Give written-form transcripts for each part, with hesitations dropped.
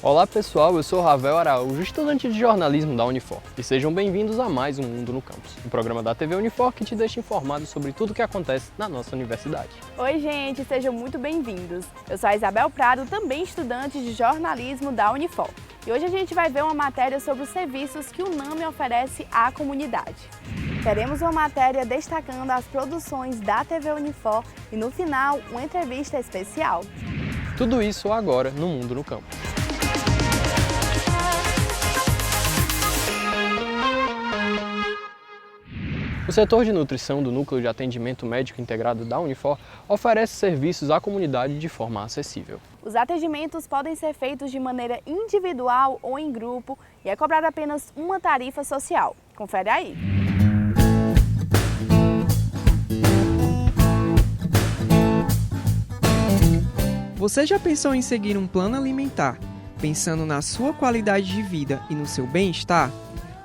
Olá pessoal, eu sou Ravel Araújo, estudante de jornalismo da Unifor, e sejam bem-vindos a mais um Mundo no Campus, o programa da TV Unifor que te deixa informado sobre tudo o que acontece na nossa universidade. Oi gente, sejam muito bem-vindos. Eu sou a Isabel Prado, também estudante de jornalismo da Unifor, e hoje a gente vai ver uma matéria sobre os serviços que o NAMI oferece à comunidade. Teremos uma matéria destacando as produções da TV Unifor e no final uma entrevista especial. Tudo isso agora no Mundo no Campus. O setor de nutrição do Núcleo de Atendimento Médico Integrado da Unifor oferece serviços à comunidade de forma acessível. Os atendimentos podem ser feitos de maneira individual ou em grupo e é cobrada apenas uma tarifa social. Confere aí! Você já pensou em seguir um plano alimentar, pensando na sua qualidade de vida e no seu bem-estar?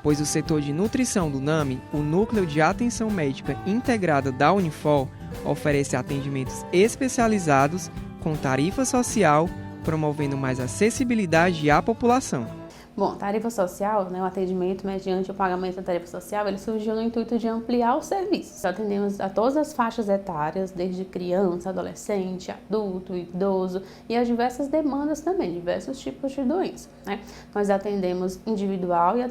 Pois o setor de nutrição do NAMI, o Núcleo de Atenção Médica Integrada da Unifor, oferece atendimentos especializados com tarifa social, promovendo mais acessibilidade à população. Bom, tarifa social, o atendimento mediante o pagamento da tarifa social, ele surgiu no intuito de ampliar os serviços. Atendemos a todas as faixas etárias, desde criança, adolescente, adulto, idoso e as diversas demandas também, diversos tipos de doença. Nós atendemos individual e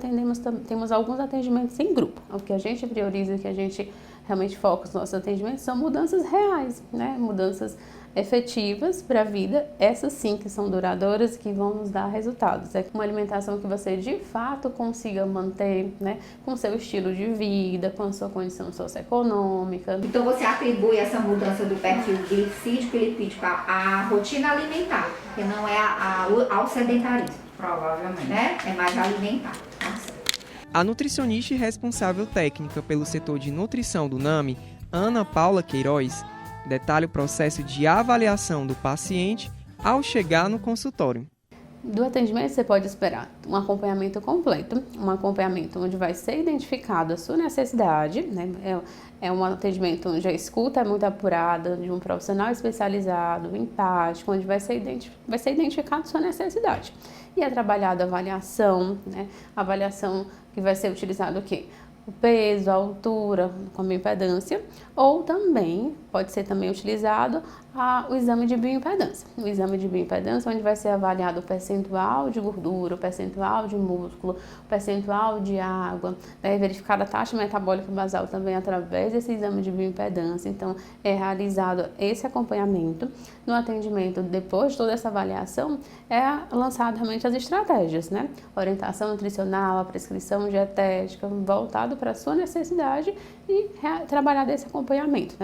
temos alguns atendimentos em grupo. O que a gente prioriza, o que a gente realmente foca os nossos atendimentos são mudanças reais, mudanças efetivas para a vida, essas sim que são duradouras e que vão nos dar resultados. É uma alimentação que você de fato consiga manter, com seu estilo de vida, com a sua condição socioeconômica. Então você atribui essa mudança do perfil glicídico e lipídico à rotina alimentar, que não é ao sedentarismo, provavelmente, É mais alimentar. A nutricionista e responsável técnica pelo setor de nutrição do NAMI, Ana Paula Queiroz, detalha o processo de avaliação do paciente ao chegar no consultório. Do atendimento você pode esperar um acompanhamento completo, um acompanhamento onde vai ser identificado a sua necessidade, É um atendimento onde a escuta é muito apurada, de um profissional especializado, empático, onde vai ser identificado a sua necessidade. E é trabalhada a avaliação, avaliação que vai ser utilizado o quê? O peso, a altura, com a bioimpedância, ou também pode ser também utilizado o exame de bioimpedância. O exame de bioimpedância, onde vai ser avaliado o percentual de gordura, o percentual de músculo, o percentual de água, verificada a taxa metabólica basal também através desse exame de bioimpedância. Então, é realizado esse acompanhamento. No atendimento, depois de toda essa avaliação, é lançado realmente as estratégias, Orientação nutricional, a prescrição dietética, voltado para a sua necessidade e trabalhar desse acompanhamento,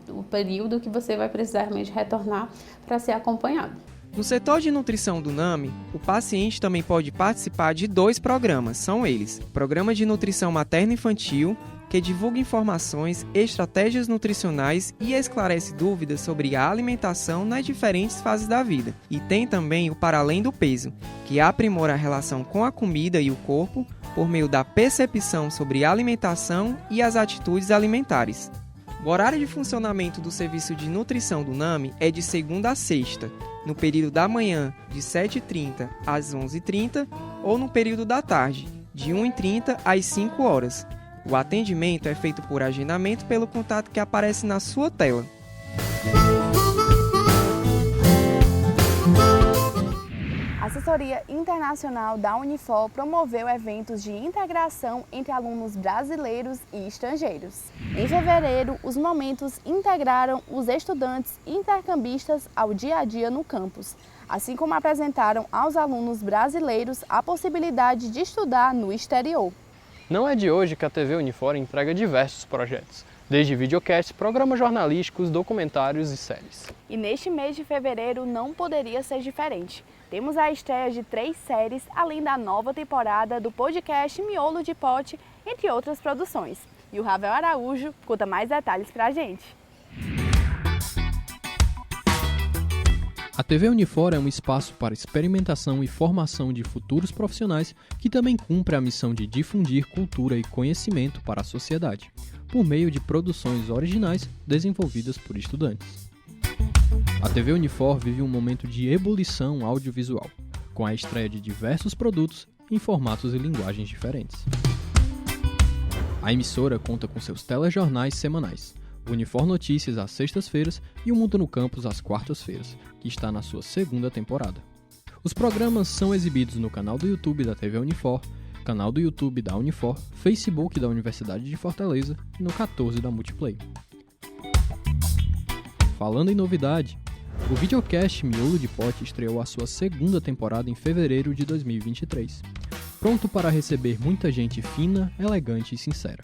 o período que você vai precisar realmente retornar para ser acompanhado. No setor de nutrição do NAMI, o paciente também pode participar de 2 programas, são eles: Programa de Nutrição Materno-Infantil, que divulga informações, estratégias nutricionais e esclarece dúvidas sobre a alimentação nas diferentes fases da vida. E tem também o Para Além do Peso, que aprimora a relação com a comida e o corpo por meio da percepção sobre a alimentação e as atitudes alimentares. O horário de funcionamento do serviço de nutrição do NAMI é de segunda a sexta, no período da manhã, de 7h30 às 11h30, ou no período da tarde, de 1h30 às 5 horas. O atendimento é feito por agendamento pelo contato que aparece na sua tela. A Assessoria Internacional da Unifor promoveu eventos de integração entre alunos brasileiros e estrangeiros. Em fevereiro, os momentos integraram os estudantes intercambistas ao dia a dia no campus, assim como apresentaram aos alunos brasileiros a possibilidade de estudar no exterior. Não é de hoje que a TV Unifor entrega diversos projetos, desde videocasts, programas jornalísticos, documentários e séries. E neste mês de fevereiro não poderia ser diferente. Temos a estreia de 3 séries, além da nova temporada do podcast Miolo de Pote, entre outras produções. E o Ravel Araújo conta mais detalhes pra gente. A TV Unifor é um espaço para experimentação e formação de futuros profissionais que também cumpre a missão de difundir cultura e conhecimento para a sociedade, por meio de produções originais desenvolvidas por estudantes. A TV Unifor vive um momento de ebulição audiovisual, com a estreia de diversos produtos em formatos e linguagens diferentes. A emissora conta com seus telejornais semanais, o Unifor Notícias às sextas-feiras e o Mundo no Campus às quartas-feiras, que está na sua segunda temporada. Os programas são exibidos no canal do YouTube da TV Unifor, canal do YouTube da Unifor, Facebook da Universidade de Fortaleza e no 14 da Multiplay. Falando em novidade, o videocast Miolo de Pote estreou a sua segunda temporada em fevereiro de 2023, pronto para receber muita gente fina, elegante e sincera.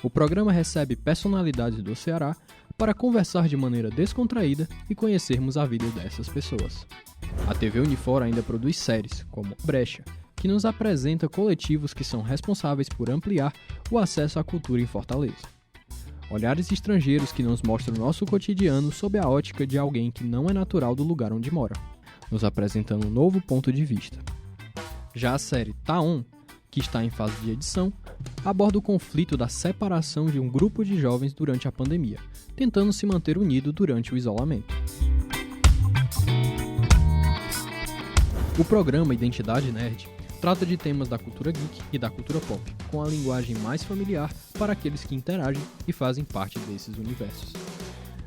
O programa recebe personalidades do Ceará para conversar de maneira descontraída e conhecermos a vida dessas pessoas. A TV Unifor ainda produz séries, como Brecha, que nos apresenta coletivos que são responsáveis por ampliar o acesso à cultura em Fortaleza. Olhares estrangeiros que nos mostram o nosso cotidiano sob a ótica de alguém que não é natural do lugar onde mora, nos apresentando um novo ponto de vista. Já a série Tá On, que está em fase de edição, aborda o conflito da separação de um grupo de jovens durante a pandemia, tentando se manter unido durante o isolamento. O programa Identidade Nerd trata de temas da cultura geek e da cultura pop, com a linguagem mais familiar para aqueles que interagem e fazem parte desses universos.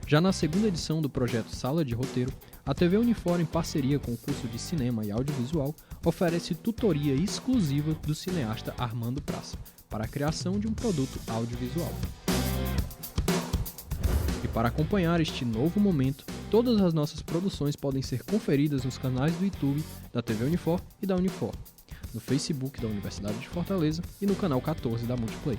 Já na segunda edição do projeto Sala de Roteiro, a TV Unifor, em parceria com o curso de Cinema e Audiovisual, oferece tutoria exclusiva do cineasta Armando Praça para a criação de um produto audiovisual. E para acompanhar este novo momento, todas as nossas produções podem ser conferidas nos canais do YouTube da TV Unifor e da Unifor, no Facebook da Universidade de Fortaleza e no canal 14 da Multiplay.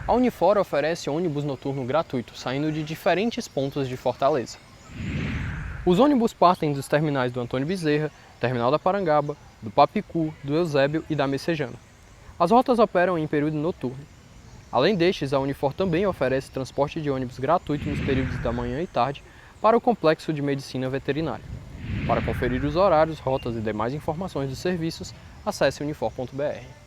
A Unifor oferece ônibus noturno gratuito, saindo de diferentes pontos de Fortaleza. Os ônibus partem dos terminais do Antônio Bezerra, Terminal da Parangaba, do Papicu, do Eusébio e da Messejana. As rotas operam em período noturno. Além destes, a Unifor também oferece transporte de ônibus gratuito nos períodos da manhã e tarde para o Complexo de Medicina Veterinária. Para conferir os horários, rotas e demais informações dos serviços, acesse unifor.br.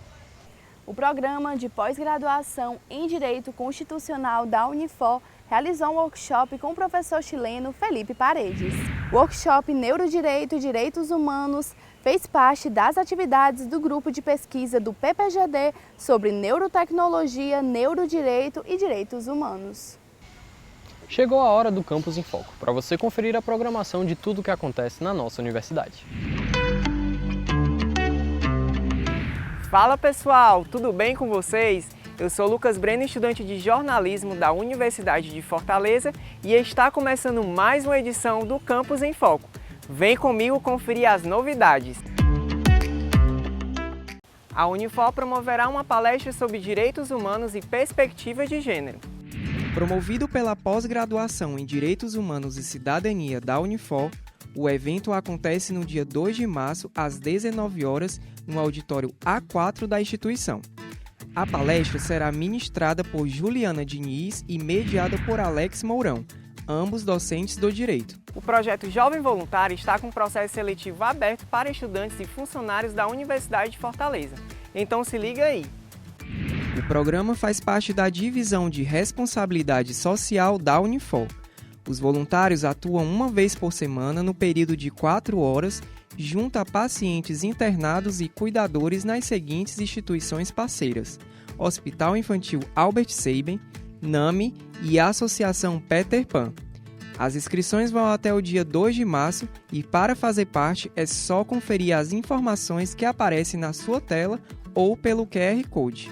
O programa de pós-graduação em Direito Constitucional da Unifor realizou um workshop com o professor chileno Felipe Paredes. O workshop Neurodireito e Direitos Humanos fez parte das atividades do grupo de pesquisa do PPGD sobre neurotecnologia, neurodireito e direitos humanos. Chegou a hora do Campus em Foco, para você conferir a programação de tudo o que acontece na nossa universidade. Fala pessoal, tudo bem com vocês? Eu sou Lucas Breno, estudante de jornalismo da Universidade de Fortaleza e está começando mais uma edição do Campus em Foco. Vem comigo conferir as novidades. A Unifor promoverá uma palestra sobre direitos humanos e perspectiva de gênero. Promovido pela pós-graduação em Direitos Humanos e Cidadania da Unifor, o evento acontece no dia 2 de março, às 19 horas, no auditório A4 da instituição. A palestra será ministrada por Juliana Diniz e mediada por Alex Mourão, ambos docentes do direito. O projeto Jovem Voluntário está com um processo seletivo aberto para estudantes e funcionários da Universidade de Fortaleza. Então se liga aí! O programa faz parte da Divisão de Responsabilidade Social da Unifor. Os voluntários atuam uma vez por semana no período de 4 horas, junto a pacientes internados e cuidadores nas seguintes instituições parceiras: Hospital Infantil Albert Sabin, NAMI e a Associação Peter Pan. As inscrições vão até o dia 2 de março e para fazer parte é só conferir as informações que aparecem na sua tela ou pelo QR Code.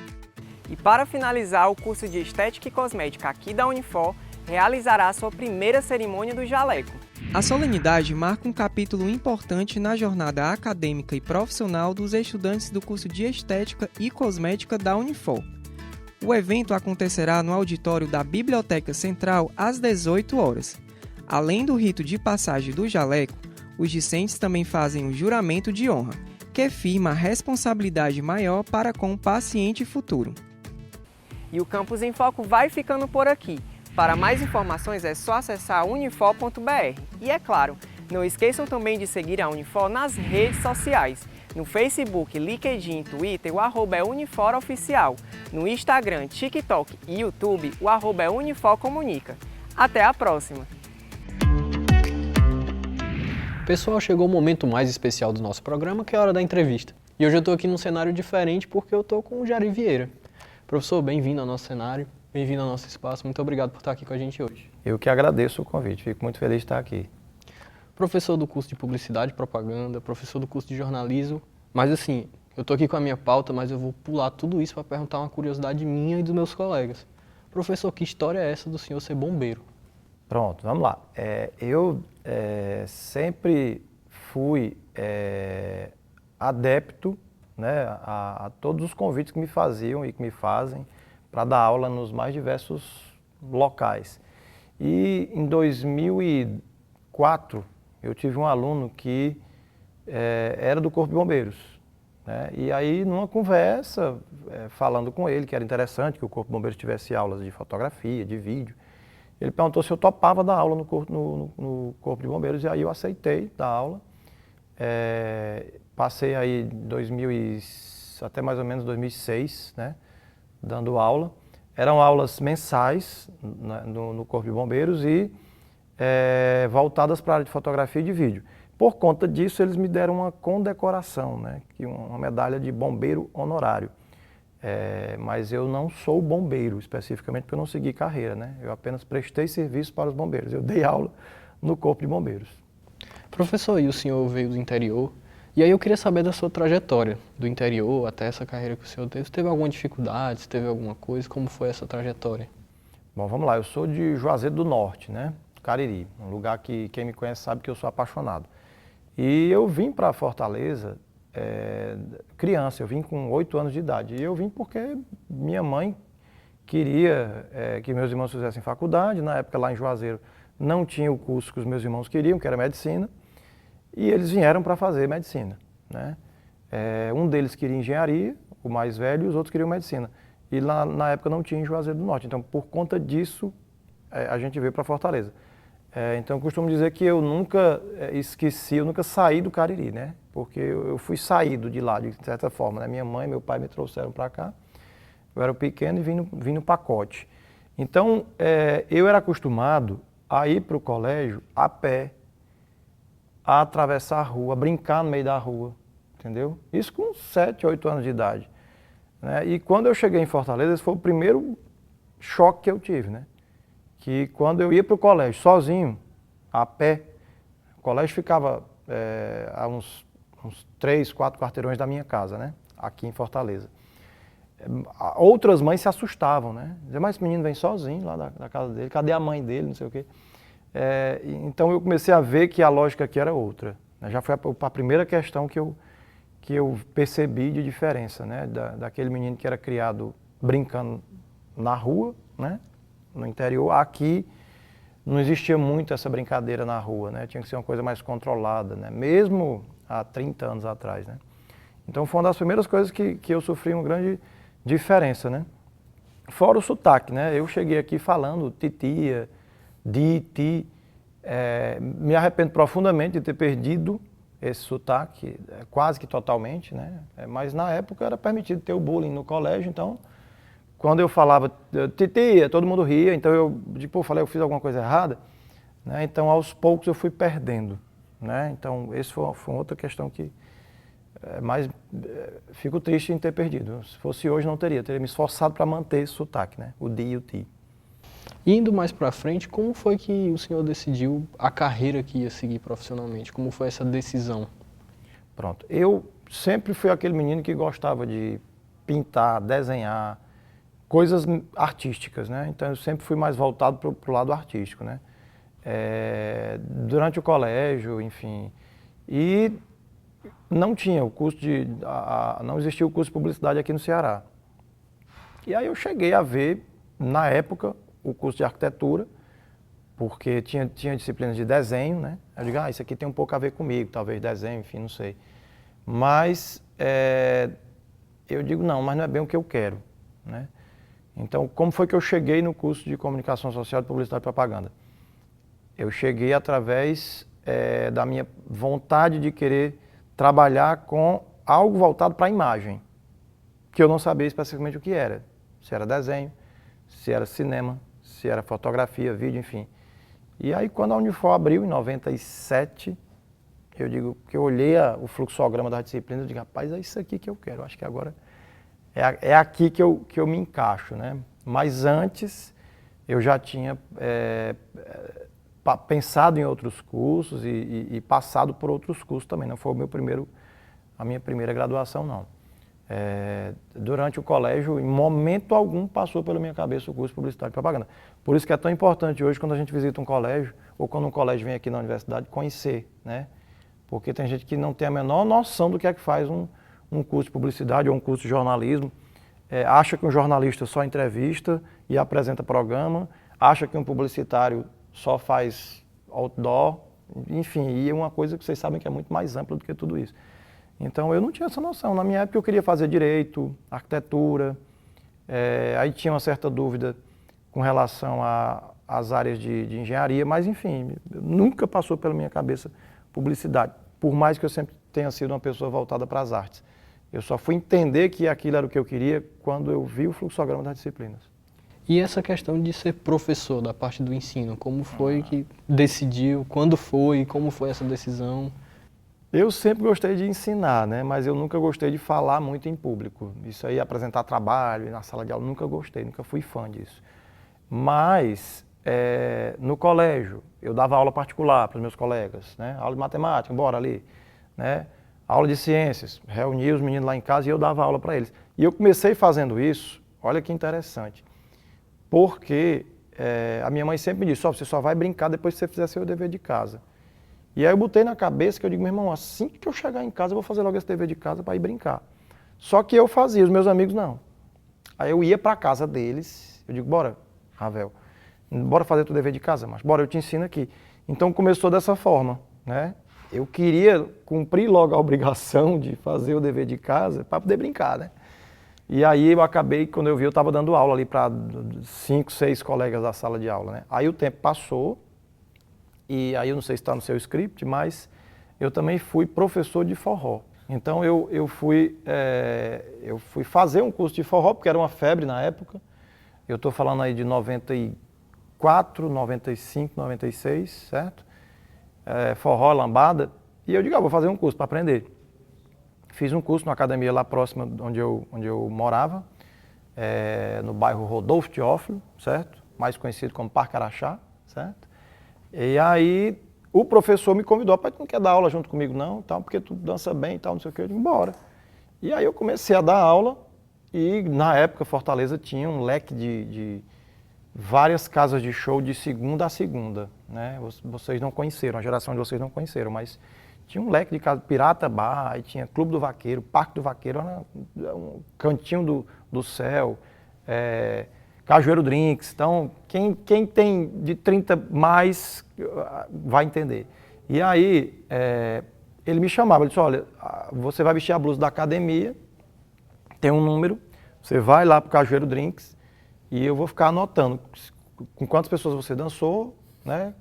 E para finalizar, o curso de Estética e Cosmética aqui da Unifor realizará sua primeira cerimônia do jaleco. A solenidade marca um capítulo importante na jornada acadêmica e profissional dos estudantes do curso de Estética e Cosmética da Unifor. O evento acontecerá no auditório da Biblioteca Central às 18 horas. Além do rito de passagem do jaleco, os discentes também fazem o juramento de honra, que firma a responsabilidade maior para com o paciente futuro. E o Campus em Foco vai ficando por aqui. Para mais informações é só acessar unifor.br. E é claro, não esqueçam também de seguir a Unifor nas redes sociais. No Facebook, LinkedIn, Twitter, o @ é UniforOficial. No Instagram, TikTok e YouTube, o @ é UniforComunica. Até a próxima! Pessoal, chegou o momento mais especial do nosso programa, que é a hora da entrevista. E hoje eu estou aqui num cenário diferente porque eu estou com o Jari Vieira. Professor, bem-vindo ao nosso cenário, bem-vindo ao nosso espaço. Muito obrigado por estar aqui com a gente hoje. Eu que agradeço o convite, fico muito feliz de estar aqui. Professor do curso de Publicidade e Propaganda, professor do curso de Jornalismo. Mas assim, eu estou aqui com a minha pauta, mas eu vou pular tudo isso para perguntar uma curiosidade minha e dos meus colegas. Professor, que história é essa do senhor ser bombeiro? Pronto, vamos lá. Eu sempre fui adepto, né, a todos os convites que me faziam e que me fazem para dar aula nos mais diversos locais. E em 2004 eu tive um aluno que era do Corpo de Bombeiros, né? E aí numa conversa, falando com ele que era interessante que o Corpo de Bombeiros tivesse aulas de fotografia, de vídeo, ele perguntou se eu topava dar aula no Corpo de Bombeiros, e aí eu aceitei dar aula. Passei aí até mais ou menos 2006, né, dando aula. Eram aulas mensais no Corpo de Bombeiros e voltadas para a área de fotografia e de vídeo. Por conta disso, eles me deram uma condecoração, né, uma medalha de bombeiro honorário. Mas eu não sou bombeiro, especificamente, porque eu não segui carreira, né? Eu apenas prestei serviço para os bombeiros. Eu dei aula no Corpo de Bombeiros. Professor, e o senhor veio do interior? E aí eu queria saber da sua trajetória, do interior até essa carreira que o senhor teve. Teve alguma dificuldade, teve alguma coisa? Como foi essa trajetória? Bom, vamos lá. Eu sou de Juazeiro do Norte, né? Cariri, um lugar que quem me conhece sabe que eu sou apaixonado. E eu vim para Fortaleza criança, eu vim com 8 anos de idade. E eu vim porque minha mãe queria que meus irmãos fizessem faculdade. Na época, lá em Juazeiro, não tinha o curso que os meus irmãos queriam, que era medicina. E eles vieram para fazer medicina, né? Um deles queria engenharia, o mais velho, e os outros queriam medicina. E lá, na época não tinha em Juazeiro do Norte. Então, por conta disso, a gente veio para Fortaleza. Então, eu costumo dizer que eu nunca esqueci, eu nunca saí do Cariri, né? Porque eu fui saído de lá, de certa forma, né? Minha mãe e meu pai me trouxeram para cá. Eu era pequeno e vim no pacote. Então, eu era acostumado a ir para o colégio a pé, a atravessar a rua, a brincar no meio da rua, entendeu? Isso com 7, 8 anos de idade, né? E quando eu cheguei em Fortaleza, esse foi o primeiro choque que eu tive, né? Que quando eu ia para o colégio sozinho, a pé, o colégio ficava a uns 3, 4 quarteirões da minha casa, né? Aqui em Fortaleza. Outras mães se assustavam, né? Diziam, mas esse menino vem sozinho lá da casa dele, cadê a mãe dele, não sei o quê. Então eu comecei a ver que a lógica aqui era outra, né? Já foi a primeira questão que eu percebi de diferença, né? Daquele menino que era criado brincando na rua, né? No interior. Aqui não existia muito essa brincadeira na rua, né? Tinha que ser uma coisa mais controlada, né? Mesmo há 30 anos atrás, né? Então foi uma das primeiras coisas que eu sofri uma grande diferença, né? Fora o sotaque, né? Eu cheguei aqui falando titia, ti, me arrependo profundamente de ter perdido esse sotaque, quase que totalmente, né? Mas na época era permitido ter o bullying no colégio, então quando eu falava titia, todo mundo ria, então eu fiz alguma coisa errada, né? Então aos poucos eu fui perdendo, né? Então essa foi outra questão que fico triste em ter perdido. Se fosse hoje não teria me esforçado para manter esse sotaque, né? O di e o ti. Indo mais para frente, como foi que o senhor decidiu a carreira que ia seguir profissionalmente? Como foi essa decisão? Pronto, eu sempre fui aquele menino que gostava de pintar, desenhar, coisas artísticas, né? Então eu sempre fui mais voltado para o lado artístico, né? Durante o colégio, enfim, e não tinha o curso não existia o curso de publicidade aqui no Ceará. E aí eu cheguei a ver, na época, o curso de arquitetura, porque tinha disciplinas de desenho, né? Eu digo, isso aqui tem um pouco a ver comigo, talvez desenho, enfim, não sei. Mas eu digo, não, mas não é bem o que eu quero, né? Então, como foi que eu cheguei no curso de Comunicação Social de Publicidade e Propaganda? Eu cheguei através da minha vontade de querer trabalhar com algo voltado para a imagem, que eu não sabia especificamente o que era. Se era desenho, se era cinema, se era fotografia, vídeo, enfim. E aí, quando a Unifor abriu, em 97, eu digo que eu olhei o fluxograma das disciplinas e digo, rapaz, é isso aqui que eu quero. Acho que agora é aqui que eu me encaixo, né? Mas antes, eu já tinha pensado em outros cursos e passado por outros cursos também. Não foi a minha primeira graduação, não. Durante o colégio, em momento algum, passou pela minha cabeça o curso de Publicidade e Propaganda. Por isso que é tão importante hoje, quando a gente visita um colégio, ou quando um colégio vem aqui na universidade, conhecer, né? Porque tem gente que não tem a menor noção do que é que faz um curso de publicidade ou um curso de jornalismo, acha que um jornalista só entrevista e apresenta programa, acha que um publicitário só faz outdoor, enfim, e é uma coisa que vocês sabem que é muito mais ampla do que tudo isso. Então eu não tinha essa noção. Na minha época eu queria fazer direito, arquitetura, aí tinha uma certa dúvida com relação às áreas de engenharia, mas enfim, nunca passou pela minha cabeça publicidade, por mais que eu sempre tenha sido uma pessoa voltada para as artes. Eu só fui entender que aquilo era o que eu queria quando eu vi o fluxograma das disciplinas. E essa questão de ser professor da parte do ensino, como foi que decidiu, quando foi, como foi essa decisão? Eu sempre gostei de ensinar, né? Mas eu nunca gostei de falar muito em público. Isso aí, apresentar trabalho na sala de aula, nunca gostei, nunca fui fã disso. Mas no colégio, eu dava aula particular para os meus colegas, né? Aula de matemática, bora ali, né? Aula de ciências, reunia os meninos lá em casa e eu dava aula para eles. E eu comecei fazendo isso, olha que interessante, porque a minha mãe sempre me disse, você só vai brincar depois que você fizer seu dever de casa. E aí eu botei na cabeça que eu digo, meu irmão, assim que eu chegar em casa, eu vou fazer logo esse dever de casa para ir brincar. Só que eu fazia, os meus amigos não. Aí eu ia para a casa deles, eu digo, bora, Ravel, bora fazer teu dever de casa, mas bora, eu te ensino aqui. Então começou dessa forma, né? Eu queria cumprir logo a obrigação de fazer o dever de casa para poder brincar, né? E aí eu acabei, quando eu vi, eu estava dando aula ali para 5, 6 colegas da sala de aula, né? Aí o tempo passou, e aí eu não sei se está no seu script, mas eu também fui professor de forró. Então eu fui fazer um curso de forró, porque era uma febre na época. Eu estou falando aí de 94, 95, 96, certo? Forró, lambada. E eu digo, vou fazer um curso para aprender. Fiz um curso numa academia lá próxima onde eu morava, no bairro Rodolfo Teófilo, certo? Mais conhecido como Parque Araxá, certo? E aí o professor me convidou, pai, tu não quer dar aula junto comigo não, tal, porque tu dança bem e tal, não sei o que, eu digo, bora. E aí eu comecei a dar aula e na época Fortaleza tinha um leque de várias casas de show de segunda a segunda, né? Vocês não conheceram, a geração de vocês não conheceram, mas tinha um leque de casas, Pirata Bar, aí tinha Clube do Vaqueiro, Parque do Vaqueiro, um Cantinho do Céu, Cajueiro Drinks. Então, quem tem de 30 mais vai entender. E aí, ele me chamava, ele disse, olha, você vai vestir a blusa da academia, tem um número, você vai lá para o Cajueiro Drinks e eu vou ficar anotando com quantas pessoas você dançou, né?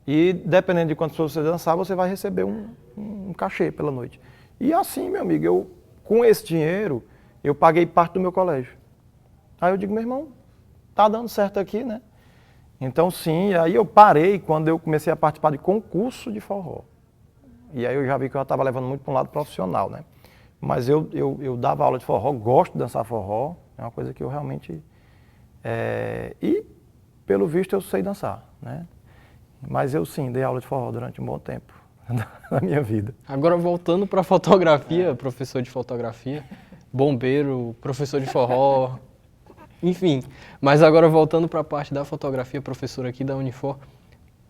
E dependendo de quantas pessoas você dançar, você vai receber um cachê pela noite. E assim, meu amigo, com esse dinheiro, eu paguei parte do meu colégio. Aí eu digo, meu irmão, tá dando certo aqui, né? Então sim, aí eu parei quando eu comecei a participar de concurso de forró. E aí eu já vi que eu estava levando muito para um lado profissional, né? Mas eu dava aula de forró, gosto de dançar forró, é uma coisa que eu realmente... E, pelo visto, eu sei dançar, né? Mas eu sim, dei aula de forró durante um bom tempo na minha vida. Agora voltando para a fotografia, professor de fotografia, bombeiro, professor de forró... Enfim, mas agora voltando para a parte da fotografia, professor aqui da Unifor,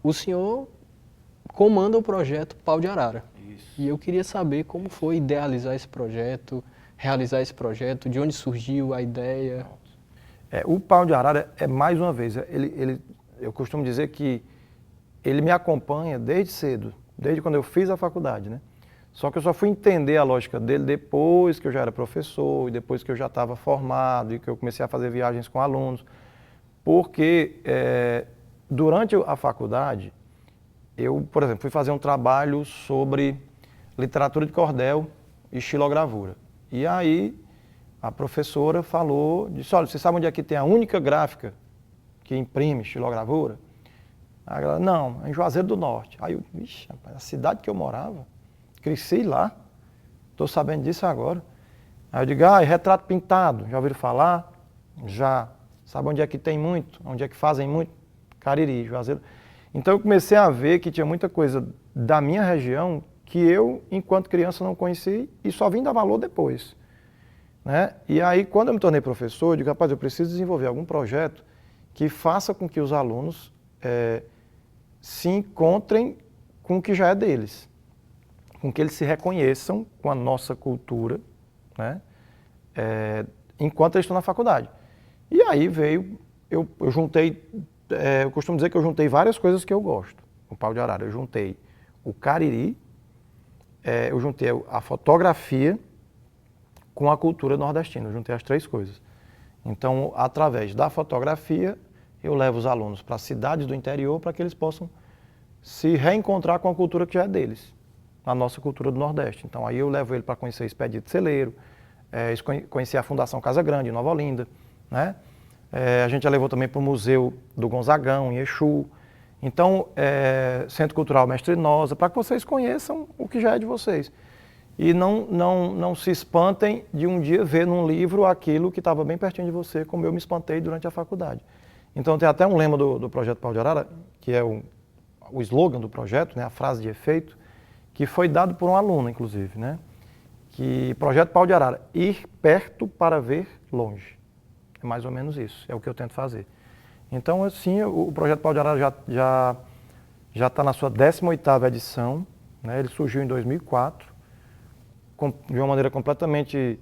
o senhor comanda o projeto Pau de Arara. Isso. E eu queria saber como foi idealizar esse projeto, realizar esse projeto, de onde surgiu a ideia. O Pau de Arara mais uma vez, eu costumo dizer que ele me acompanha desde cedo, desde quando eu fiz a faculdade, né? Só que eu só fui entender a lógica dele depois que eu já era professor, e depois que eu já estava formado, e que eu comecei a fazer viagens com alunos. Porque durante a faculdade, eu, por exemplo, fui fazer um trabalho sobre literatura de cordel e xilogravura. E aí a professora disse, olha, você sabe onde é que tem a única gráfica que imprime xilogravura? Aí ela, não, é em Juazeiro do Norte. Aí eu, vixe, rapaz, a cidade que eu morava, cresci lá, estou sabendo disso agora. Aí eu digo, retrato pintado, já ouviram falar? Já. Sabe onde é que tem muito? Onde é que fazem muito? Cariri, Juazeiro. Então eu comecei a ver que tinha muita coisa da minha região que eu, enquanto criança, não conheci e só vim dar valor depois. Né? E aí, quando eu me tornei professor, eu digo, rapaz, eu preciso desenvolver algum projeto que faça com que os alunos se encontrem com o que já é deles, com que eles se reconheçam com a nossa cultura, né? Enquanto eles estão na faculdade. E aí veio, eu juntei, eu costumo dizer que eu juntei várias coisas que eu gosto. O pau de arara, eu juntei o cariri, eu juntei a fotografia com a cultura nordestina, eu juntei as três coisas. Então, através da fotografia, eu levo os alunos para cidades do interior para que eles possam se reencontrar com a cultura que já é deles, a nossa cultura do Nordeste. Então, aí eu levo ele para conhecer Expedito Celeiro, conhecer a Fundação Casa Grande, em Nova Olinda, né? A gente já levou também para o Museu do Gonzagão, em Exu. Então, Centro Cultural Mestre Nosa, para que vocês conheçam o que já é de vocês. E não se espantem de um dia ver num livro aquilo que estava bem pertinho de você, como eu me espantei durante a faculdade. Então tem até um lema do Projeto Pau de Arara, que é o slogan do projeto, né, a frase de efeito, que foi dado por um aluno, inclusive, né? Que Projeto Pau de Arara, ir perto para ver longe. É mais ou menos isso, é o que eu tento fazer. Então, assim, o Projeto Pau de Arara já está na sua 18ª edição, né? Ele surgiu em 2004, de uma maneira completamente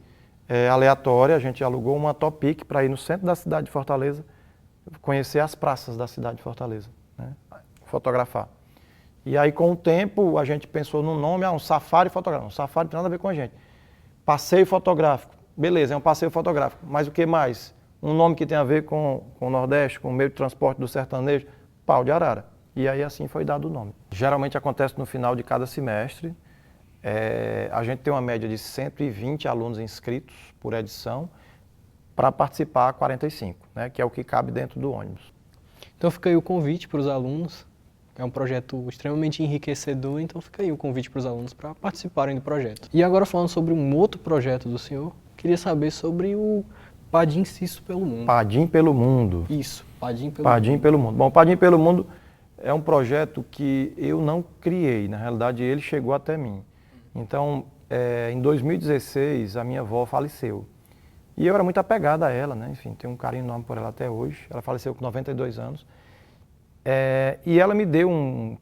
aleatória. A gente alugou uma Topic para ir no centro da cidade de Fortaleza, conhecer as praças da cidade de Fortaleza, né? Fotografar. E aí, com o tempo, a gente pensou num nome, um safari fotográfico. Um safari não tem nada a ver com a gente. Passeio fotográfico. Beleza, é um passeio fotográfico. Mas o que mais? Um nome que tem a ver com o Nordeste, com o meio de transporte do sertanejo, Pau de Arara. E aí, assim, foi dado o nome. Geralmente acontece no final de cada semestre. A gente tem uma média de 120 alunos inscritos por edição, para participar 45, né, que é o que cabe dentro do ônibus. Então fica aí o convite para os alunos, é um projeto extremamente enriquecedor, então fica aí o convite para os alunos para participarem do projeto. E agora falando sobre um outro projeto do senhor, queria saber sobre o Padim Cisso pelo Mundo. Padim pelo Mundo. Isso, Padim pelo Padim Mundo. pelo Mundo. Bom, Padim pelo Mundo é um projeto que eu não criei, na realidade ele chegou até mim. Então, em 2016, a minha avó faleceu. E eu era muito apegado a ela, né? Enfim, tenho um carinho enorme por ela até hoje. Ela faleceu com 92 anos. E ela me deu um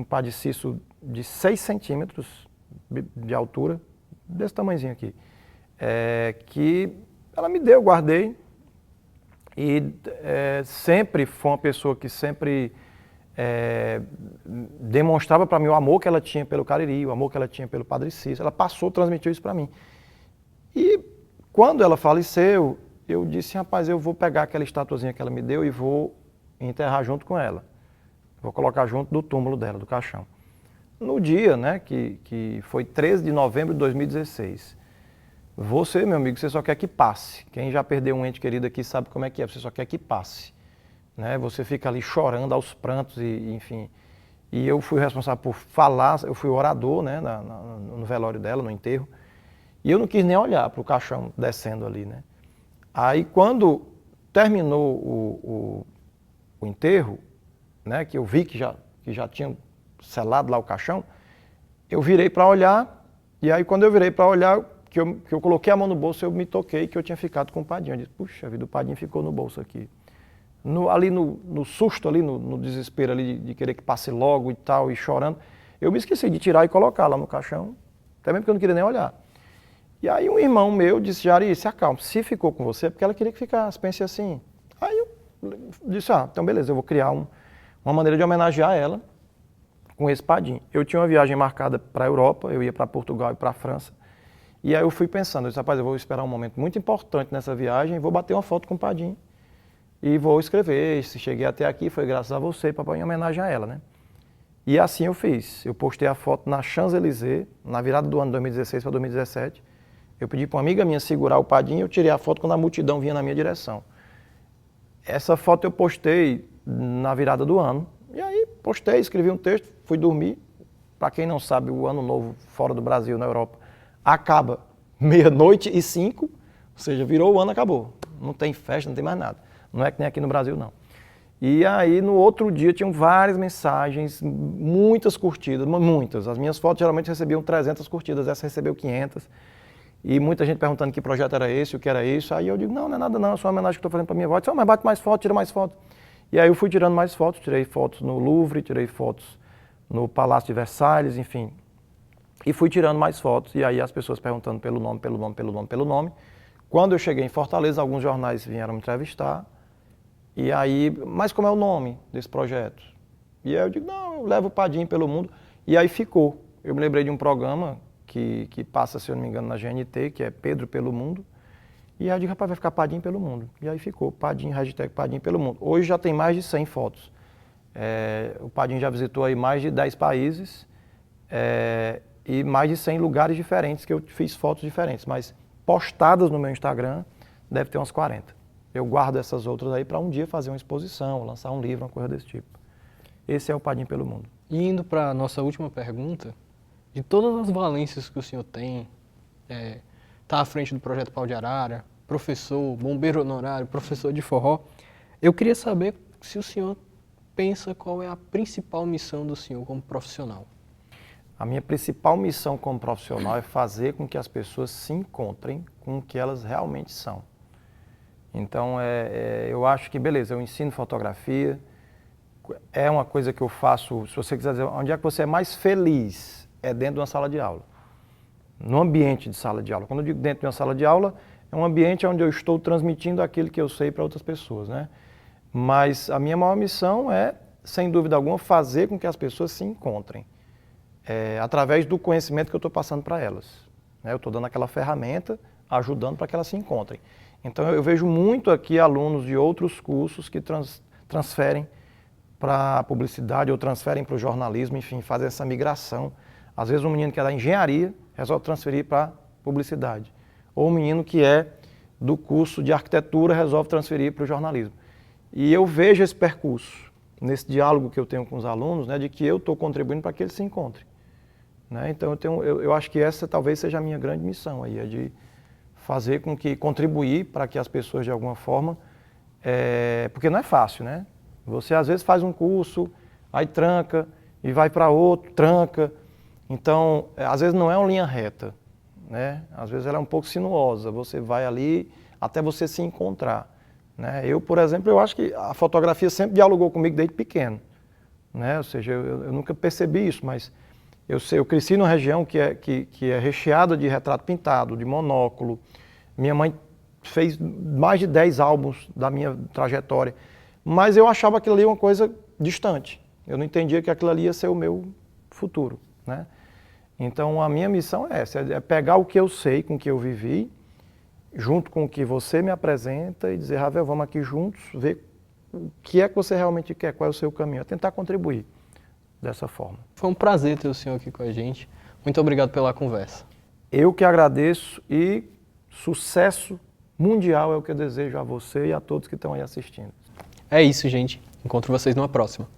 padiciço de 6 centímetros de altura, desse tamanhozinho aqui. Que ela me deu, eu guardei. E sempre foi uma pessoa que sempre demonstrava para mim o amor que ela tinha pelo Cariri, o amor que ela tinha pelo Padre Cisso. Ela transmitiu isso para mim. E quando ela faleceu, eu disse, rapaz, eu vou pegar aquela estatuazinha que ela me deu e vou enterrar junto com ela. Vou colocar junto do túmulo dela, do caixão. No dia, né, que foi 13 de novembro de 2016, você, meu amigo, você só quer que passe. Quem já perdeu um ente querido aqui sabe como é que é, você só quer que passe. Né? Você fica ali chorando aos prantos, enfim. E eu fui responsável por falar, eu fui orador, né, no velório dela, no enterro. E eu não quis nem olhar para o caixão descendo ali, né? Aí quando terminou o enterro, né, que eu vi que já tinham selado lá o caixão, eu virei para olhar, e aí quando eu virei para olhar, que eu coloquei a mão no bolso, eu me toquei que eu tinha ficado com o Padinho. Eu disse, puxa vida, o Padinho ficou no bolso aqui. Ali no susto, ali no desespero ali de querer que passe logo e tal, e chorando, eu me esqueci de tirar e colocar lá no caixão, até mesmo porque eu não queria nem olhar. E aí um irmão meu disse, Jari, se acalma, se ficou com você é porque ela queria que ficasse, pense assim. Aí eu disse, então beleza, eu vou criar uma maneira de homenagear ela com esse Padim. Eu tinha uma viagem marcada para a Europa, eu ia para Portugal e para a França. E aí eu fui pensando, eu disse, rapaz, eu vou esperar um momento muito importante nessa viagem, vou bater uma foto com o Padim e vou escrever. Se cheguei até aqui, foi graças a você, papai, em homenagem a ela, né? E assim eu fiz. Eu postei a foto na Champs-Élysées, na virada do ano 2016 para 2017. Eu pedi para uma amiga minha segurar o Padim e eu tirei a foto quando a multidão vinha na minha direção. Essa foto eu postei na virada do ano. E aí postei, escrevi um texto, fui dormir. Para quem não sabe, o Ano Novo fora do Brasil, na Europa, acaba 00:05, ou seja, virou o ano, acabou. Não tem festa, não tem mais nada. Não é que nem aqui no Brasil, não. E aí, no outro dia, tinham várias mensagens, muitas curtidas, muitas. As minhas fotos geralmente recebiam 300 curtidas, essa recebeu 500. E muita gente perguntando que projeto era esse, o que era isso. Aí eu digo, não, não é nada não, é só uma homenagem que estou fazendo para minha avó. Eu disse, mas bate mais fotos, tira mais fotos. E aí eu fui tirando mais fotos, tirei fotos no Louvre, tirei fotos no Palácio de Versalhes, enfim. E fui tirando mais fotos, e aí as pessoas perguntando pelo nome. Quando eu cheguei em Fortaleza, alguns jornais vieram me entrevistar. E aí, mas como é o nome desse projeto? E aí eu digo, não, eu levo o Padim pelo mundo. E aí ficou. Eu me lembrei de um programa que passa, se eu não me engano, na GNT, que é Pedro pelo Mundo. E aí eu digo, rapaz, vai ficar Padim pelo mundo. E aí ficou, Padim, hashtag Padim pelo mundo. Hoje já tem mais de 100 fotos. O Padim já visitou aí mais de 10 países e mais de 100 lugares diferentes que eu fiz fotos diferentes. Mas postadas no meu Instagram, deve ter umas 40. Eu guardo essas outras aí para um dia fazer uma exposição, lançar um livro, uma coisa desse tipo. Esse é o Padim pelo mundo. E indo para a nossa última pergunta, de todas as valências que o senhor tem, tá à frente do Projeto Pau de Arara, professor, bombeiro honorário, professor de forró, eu queria saber se o senhor pensa qual é a principal missão do senhor como profissional. A minha principal missão como profissional é fazer com que as pessoas se encontrem com o que elas realmente são. Então, eu acho que, beleza, eu ensino fotografia, é uma coisa que eu faço, se você quiser dizer, onde é que você é mais feliz? É dentro de uma sala de aula, no ambiente de sala de aula. Quando eu digo dentro de uma sala de aula, é um ambiente onde eu estou transmitindo aquilo que eu sei para outras pessoas, né? Mas a minha maior missão é, sem dúvida alguma, fazer com que as pessoas se encontrem, através do conhecimento que eu estou passando para elas. Eu estou dando aquela ferramenta, ajudando para que elas se encontrem. Então eu vejo muito aqui alunos de outros cursos que transferem para a publicidade ou transferem para o jornalismo, enfim, fazem essa migração. Às vezes um menino que é da engenharia resolve transferir para publicidade. Ou um menino que é do curso de arquitetura resolve transferir para o jornalismo. E eu vejo esse percurso, nesse diálogo que eu tenho com os alunos, né, de que eu estou contribuindo para que eles se encontrem. Né? Então eu acho que essa talvez seja a minha grande missão aí, é de fazer com que, contribuir para que as pessoas de alguma forma, porque não é fácil, né? Você às vezes faz um curso, aí tranca, e vai para outro, tranca. Então, às vezes não é uma linha reta, né? Às vezes ela é um pouco sinuosa, você vai ali até você se encontrar. Né? Eu, por exemplo, eu acho que a fotografia sempre dialogou comigo desde pequeno. Né? Ou seja, eu nunca percebi isso, mas eu cresci numa região que é recheada de retrato pintado, de monóculo. Minha mãe fez mais de 10 álbuns da minha trajetória, mas eu achava aquilo ali uma coisa distante. Eu não entendia que aquilo ali ia ser o meu futuro. Né? Então a minha missão é essa, é pegar o que eu sei, com o que eu vivi, junto com o que você me apresenta e dizer, Ravel, vamos aqui juntos, ver o que é que você realmente quer, qual é o seu caminho, é tentar contribuir dessa forma. Foi um prazer ter o senhor aqui com a gente. Muito obrigado pela conversa. Eu que agradeço e sucesso mundial é o que eu desejo a você e a todos que estão aí assistindo. É isso, gente. Encontro vocês numa próxima.